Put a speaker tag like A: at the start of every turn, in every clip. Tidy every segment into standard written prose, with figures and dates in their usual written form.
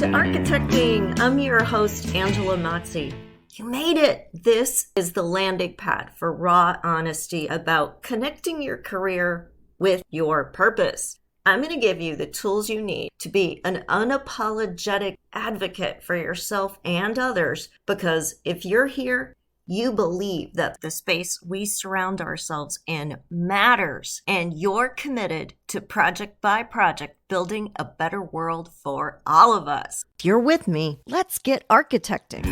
A: to Architecting. I'm your host, Angela Motzi. You made it. This is the landing pad for raw honesty about connecting your career with your purpose. I'm going to give you the tools you need to be an unapologetic advocate for yourself and others, because if you're here, you believe that the space we surround ourselves in matters, and you're committed to project by project building a better world for all of us. If you're with me, let's get architecting.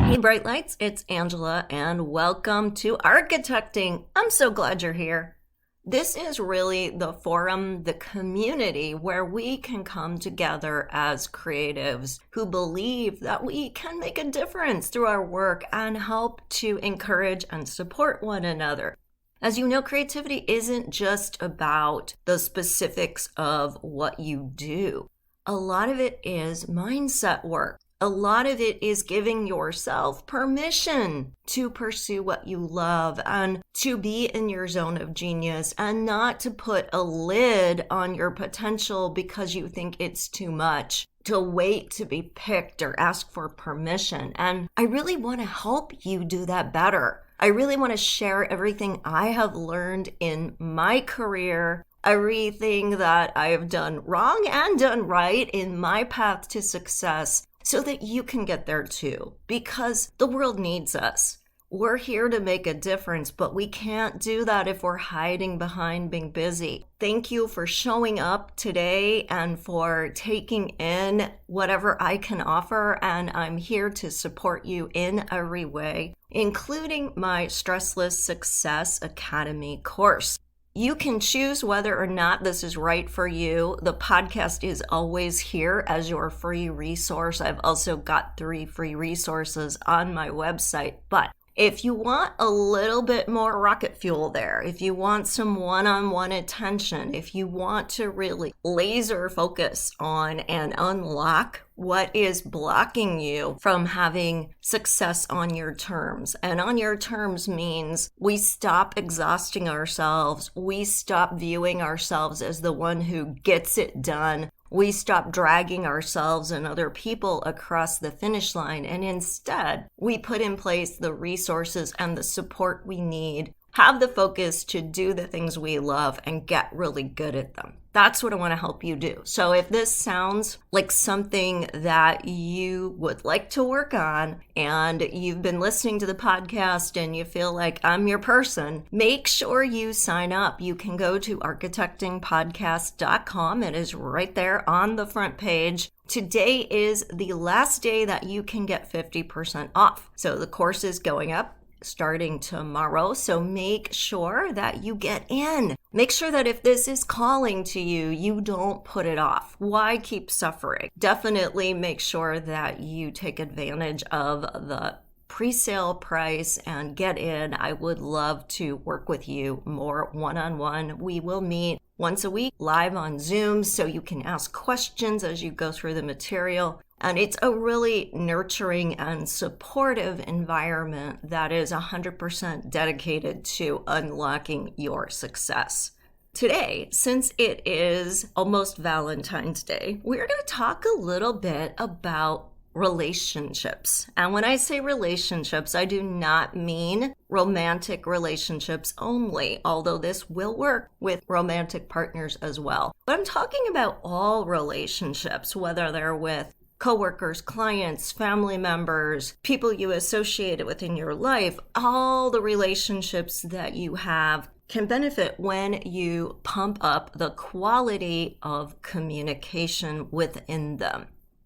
A: Hey, Bright Lights, it's Angela, and welcome to Architecting. I'm so glad you're here. This is really the forum, the community where we can come together as creatives who believe that we can make a difference through our work and help to encourage and support one another. As you know, creativity isn't just about the specifics of what you do. A lot of it is mindset work. A lot of it is giving yourself permission to pursue what you love and to be in your zone of genius and not to put a lid on your potential because you think it's too much, to wait to be picked or ask for permission. And I really want to help you do that better. I really want to share everything I have learned in my career, everything that I have done wrong and done right in my path to success, so that you can get there too, because the world needs us. We're here to make a difference, but we can't do that if we're hiding behind being busy. Thank you for showing up today and for taking in whatever I can offer, and I'm here to support you in every way, including my Stressless Success Academy course. You can choose whether or not this is right for you. The podcast is always here as your free resource. I've also got 3 free resources on my website. But if you want a little bit more rocket fuel there, if you want some one-on-one attention, if you want to really laser focus on and unlock what is blocking you from having success on your terms. And on your terms means we stop exhausting ourselves. We stop viewing ourselves as the one who gets it done. We stop dragging ourselves and other people across the finish line. And instead, we put in place the resources and the support we need, have the focus to do the things we love and get really good at them. That's what I want to help you do. So if this sounds like something that you would like to work on and you've been listening to the podcast and you feel like I'm your person, make sure you sign up. You can go to architectingpodcast.com. It is right there on the front page. Today is the last day that you can get 50% off. So the course is going up starting tomorrow. So make sure that you get in. Make sure that if this is calling to you, you don't put it off. Why keep suffering? Definitely make sure that you take advantage of the pre-sale price and get in. I would love to work with you more one-on-one. We will meet once a week live on Zoom so you can ask questions as you go through the material. And it's a really nurturing and supportive environment that is 100% dedicated to unlocking your success. Today, since it is almost Valentine's Day, we're going to talk a little bit about relationships. And when I say relationships, I do not mean romantic relationships only, although this will work with romantic partners as well. But I'm talking about all relationships, whether they're with coworkers, clients, family members, people you associate within your life. All the relationships that you have can benefit when you pump up the quality of communication within them.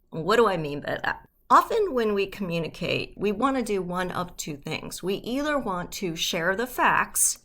A: What do I mean by that? Often when we communicate, we want to do one of 2 things. We either want to share the facts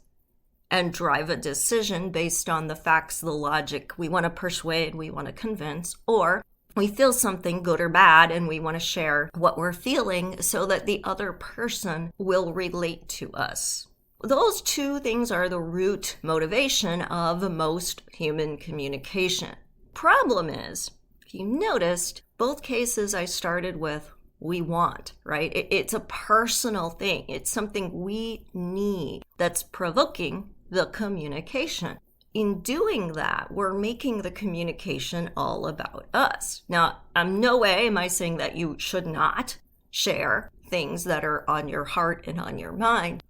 A: and drive a decision based on the facts, the logic. We want to persuade, we want to convince, or we feel something good or bad and we want to share what we're feeling so that the other person will relate to us. Those 2 things are the root motivation of most human communication. Problem is, if you noticed, both cases I started with we want, right? It's a personal thing. It's something we need that's provoking the communication. in doing that, we're making the communication all about us. Now, no way am I saying that you should not share things that are on your heart and on your mind.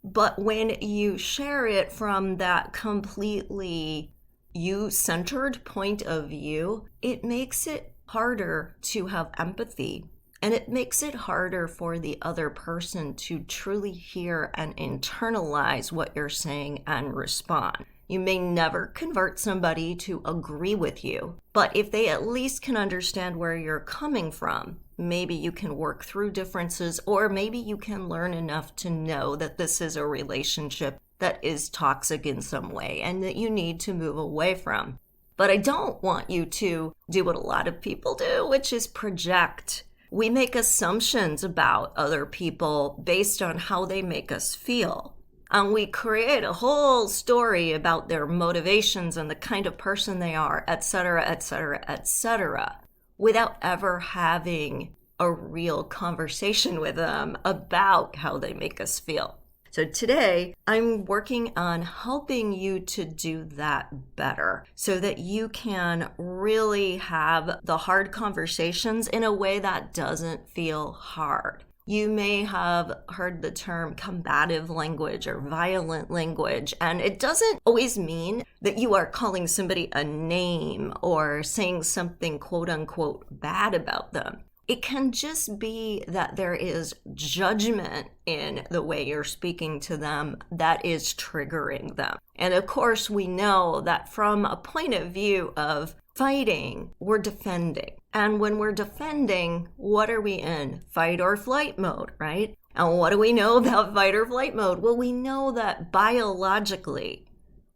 A: But when you share it from that completely you-centered point of view, it makes it harder to have empathy. And it makes it harder for the other person to truly hear and internalize what you're saying and respond. You may never convert somebody to agree with you, but if they at least can understand where you're coming from, maybe you can work through differences, or maybe you can learn enough to know that this is a relationship that is toxic in some way and that you need to move away from. But I don't want you to do what a lot of people do, which is project. We make assumptions about other people based on how they make us feel. And we create a whole story about their motivations and the kind of person they are, etc., etc., etc., without ever having a real conversation with them about how they make us feel. So today, I'm working on helping you to do that better so that you can really have the hard conversations in a way that doesn't feel hard. You may have heard the term combative language or violent language, and it doesn't always mean that you are calling somebody a name or saying something quote unquote bad about them. It can just be that there is judgment in the way you're speaking to them that is triggering them. And of course, we know that from a point of view of fighting, we're defending. And when we're defending, what are we in? Fight or flight mode, right? And what do we know about fight or flight mode? Well, we know that biologically,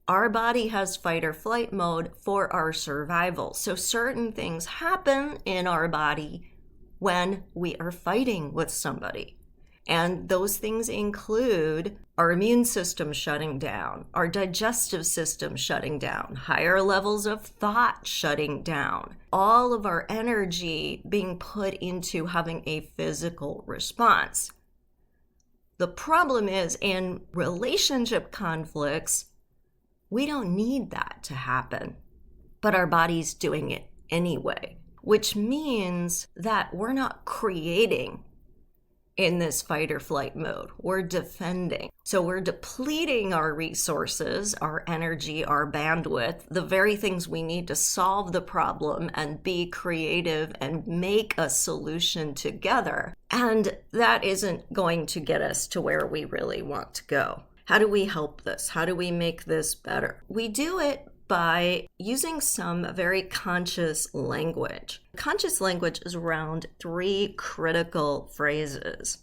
A: our body has fight or flight mode for our survival. So certain things happen in our body when we are fighting with somebody. And those things include our immune system shutting down, our digestive system shutting down, higher levels of thought shutting down, all of our energy being put into having a physical response. The problem is in relationship conflicts, we don't need that to happen, but our body's doing it anyway, which means that we're not creating in this fight or flight mode. We're defending. So we're depleting our resources, our energy, our bandwidth, the very things we need to solve the problem and be creative and make a solution together. And that isn't going to get us to where we really want to go. How do we help this? How do we make this better? We do it by using some very conscious language. Conscious language is around 3 critical phrases.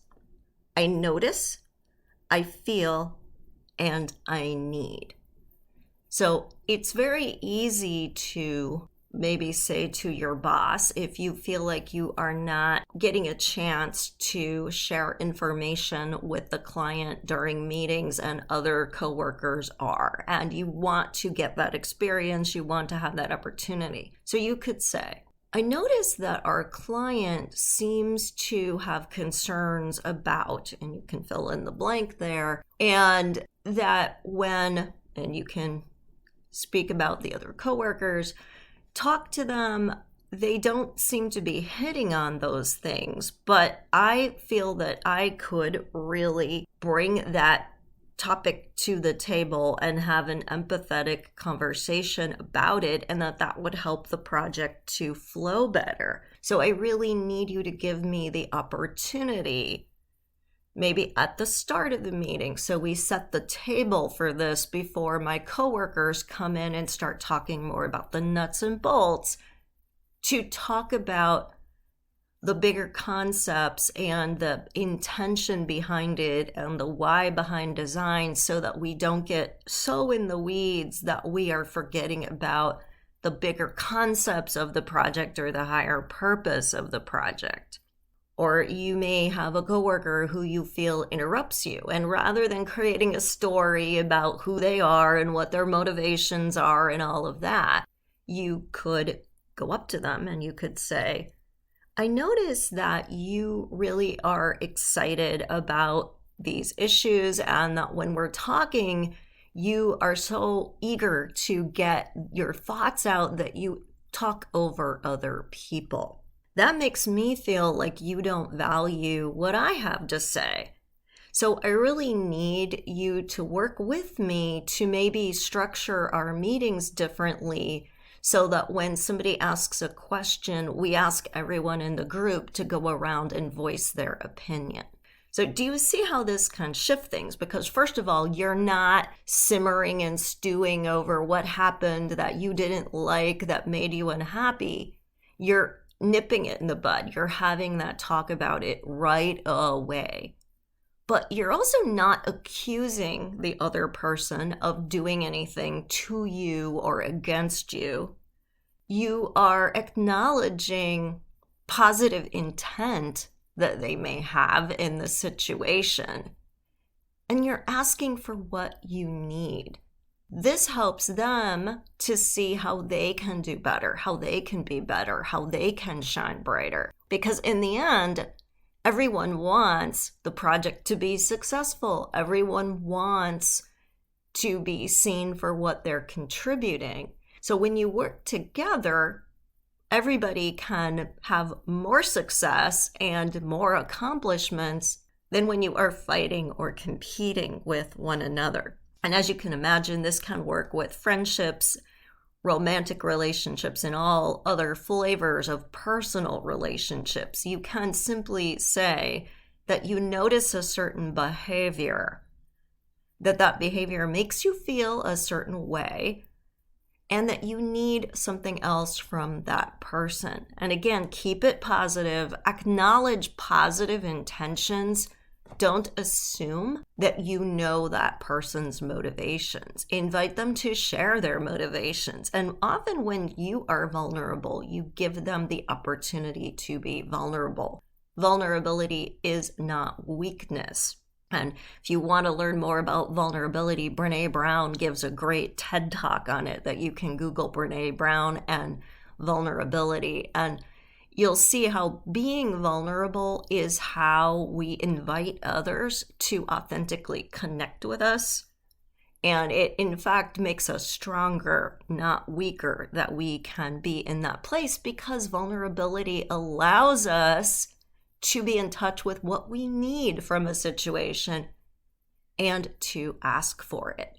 A: I notice, I feel, and I need. So it's very easy to maybe say to your boss if you feel like you are not getting a chance to share information with the client during meetings and other coworkers are, and you want to get that experience, you want to have that opportunity. So you could say, I notice that our client seems to have concerns about, and you can fill in the blank there, and that when, and you can speak about the other coworkers, talk to them, they don't seem to be hitting on those things, but I feel that I could really bring that topic to the table and have an empathetic conversation about it, and that would help the project to flow better. So I really need you to give me the opportunity, maybe at the start of the meeting, so we set the table for this before my coworkers come in and start talking more about the nuts and bolts, to talk about the bigger concepts and the intention behind it and the why behind design, so that we don't get so in the weeds that we are forgetting about the bigger concepts of the project or the higher purpose of the project. Or you may have a coworker who you feel interrupts you, and rather than creating a story about who they are and what their motivations are and all of that, you could go up to them and you could say, I notice that you really are excited about these issues, and that when we're talking, You are so eager to get your thoughts out that you talk over other people. That makes me feel like you don't value what I have to say. So I really need you to work with me to maybe structure our meetings differently so that when somebody asks a question, we ask everyone in the group to go around and voice their opinion. So do you see how this can shift things? Because first of all, you're not simmering and stewing over what happened that you didn't like, that made you unhappy. You're nipping it in the bud. You're having that talk about it right away. But you're also not accusing the other person of doing anything to you or against you. You are acknowledging positive intent that they may have in the situation. And you're asking for what you need. This helps them to see how they can do better, how they can be better, how they can shine brighter. Because in the end, everyone wants the project to be successful. Everyone wants to be seen for what they're contributing. So when you work together, everybody can have more success and more accomplishments than when you are fighting or competing with one another. And as you can imagine, this can work with friendships, romantic relationships, and all other flavors of personal relationships. You can simply say that you notice a certain behavior, that behavior makes you feel a certain way, and that you need something else from that person. And again, keep it positive, acknowledge positive intentions. Don't assume that you know that person's motivations. Invite them to share their motivations. And often when you are vulnerable, you give them the opportunity to be vulnerable. Vulnerability is not weakness. And if you want to learn more about vulnerability, Brené Brown gives a great TED Talk on it that you can Google Brené Brown and vulnerability. And you'll see how being vulnerable is how we invite others to authentically connect with us. And it, in fact, makes us stronger, not weaker, that we can be in that place because vulnerability allows us to be in touch with what we need from a situation and to ask for it.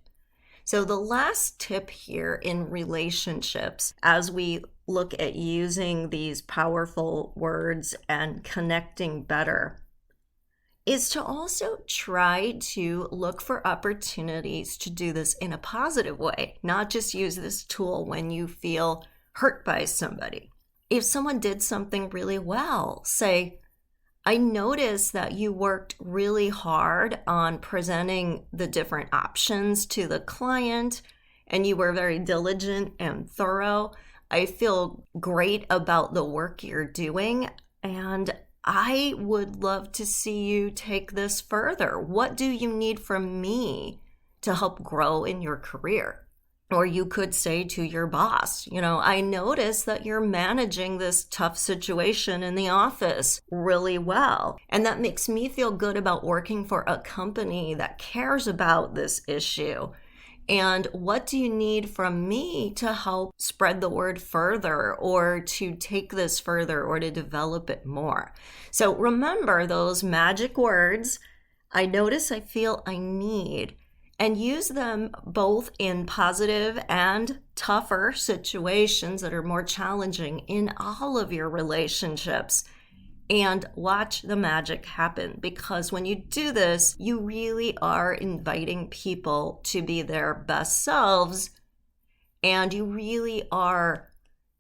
A: So the last tip here in relationships, as we look at using these powerful words and connecting better, is to also try to look for opportunities to do this in a positive way, not just use this tool when you feel hurt by somebody. If someone did something really well, say, I noticed that you worked really hard on presenting the different options to the client, and you were very diligent and thorough. I feel great about the work you're doing, and I would love to see you take this further. What do you need from me to help grow in your career? Or you could say to your boss, I notice that you're managing this tough situation in the office really well. And that makes me feel good about working for a company that cares about this issue. And what do you need from me to help spread the word further or to take this further or to develop it more? So remember those magic words, I notice, I feel, I need. And use them both in positive and tougher situations that are more challenging in all of your relationships. And watch the magic happen, because when you do this, you really are inviting people to be their best selves, and you really are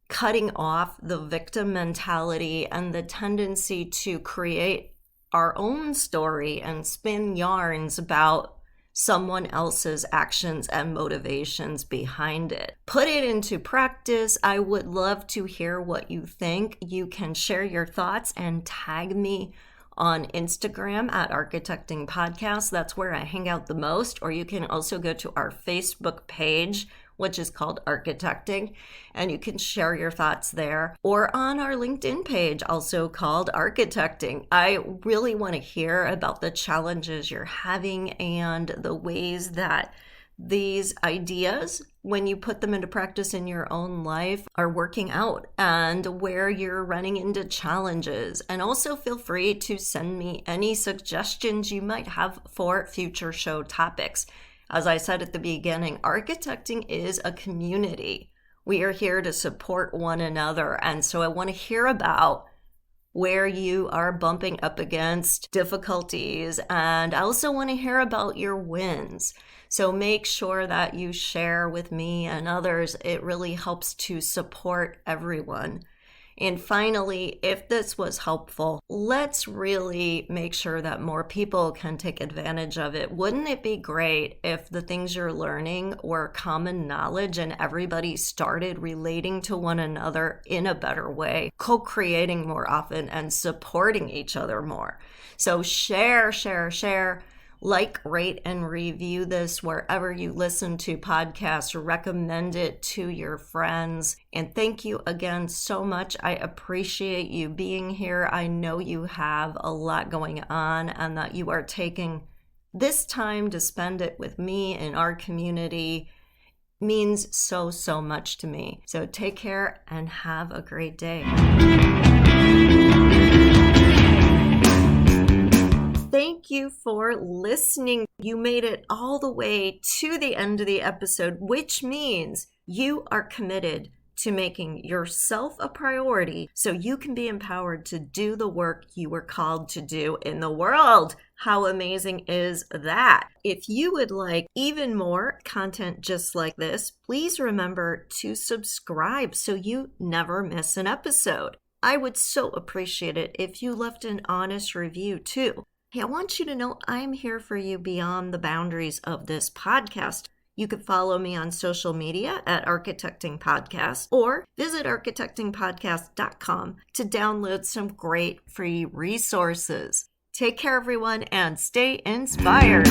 A: cutting off the victim mentality and the tendency to create our own story and spin yarns about someone else's actions and motivations behind it. Put it into practice. I would love to hear what you think. You can share your thoughts and tag me on Instagram at Architecting Podcast. That's where I hang out the most. Or you can also go to our Facebook page, which is called Architecting, and you can share your thoughts there, or on our LinkedIn page, also called Architecting. I really want to hear about the challenges you're having and the ways that these ideas, when you put them into practice in your own life, are working out and where you're running into challenges. And also feel free to send me any suggestions you might have for future show topics. As I said at the beginning, architecting is a community. We are here to support one another. And so I want to hear about where you are bumping up against difficulties. And I also want to hear about your wins. So make sure that you share with me and others. It really helps to support everyone. And finally, if this was helpful, let's really make sure that more people can take advantage of it. Wouldn't it be great if the things you're learning were common knowledge and everybody started relating to one another in a better way, co-creating more often and supporting each other more? So share. Like, rate, and review this wherever you listen to podcasts. Recommend it to your friends. And thank you again so much. I appreciate you being here. I know you have a lot going on and that you are taking this time to spend it with me in our community. Means so much to me. So take care and have a great day. Thank you for listening. You made it all the way to the end of the episode, which means you are committed to making yourself a priority so you can be empowered to do the work you were called to do in the world. How amazing is that? If you would like even more content just like this, please remember to subscribe so you never miss an episode. I would so appreciate it if you left an honest review too. Hey, I want you to know I'm here for you beyond the boundaries of this podcast. You can follow me on social media at Architecting Podcast or visit architectingpodcast.com to download some great free resources. Take care, everyone, and stay inspired.